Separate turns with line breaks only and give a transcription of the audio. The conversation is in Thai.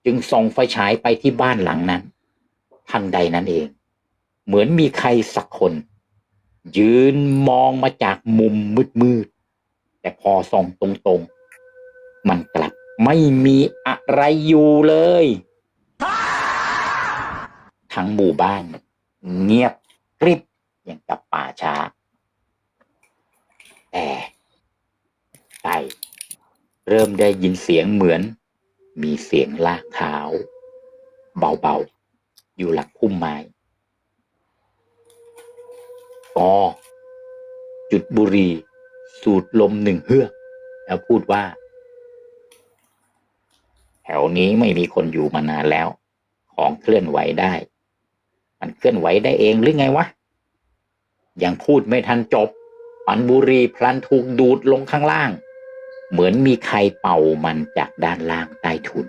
จึงส่องไฟฉายไปที่บ้านหลังนั้นทันใดนั้นเองเหมือนมีใครสักคนยืนมองมาจากมุมมืดๆแต่พอส่องตรงๆมันกลับไม่มีอะไรอยู่เลยทั้งหมู่บ้านเงียบกริบอย่างกับป่าช้าแต่ไต่เริ่มได้ยินเสียงเหมือนมีเสียงลากเท้าเบาๆอยู่หลังพุ่มไม้ก็จุดบุหรี่สูดลมหนึ่งเฮือกแล้วพูดว่าแถวนี้ไม่มีคนอยู่มานานแล้วของเคลื่อนไหวได้มันเคลื่อนไหวได้เองหรือไงวะยังพูดไม่ทันจบปันบุหรี่พลันถูกดูดลงข้างล่างเหมือนมีใครเป่ามันจากด้านล่างใต้ถุน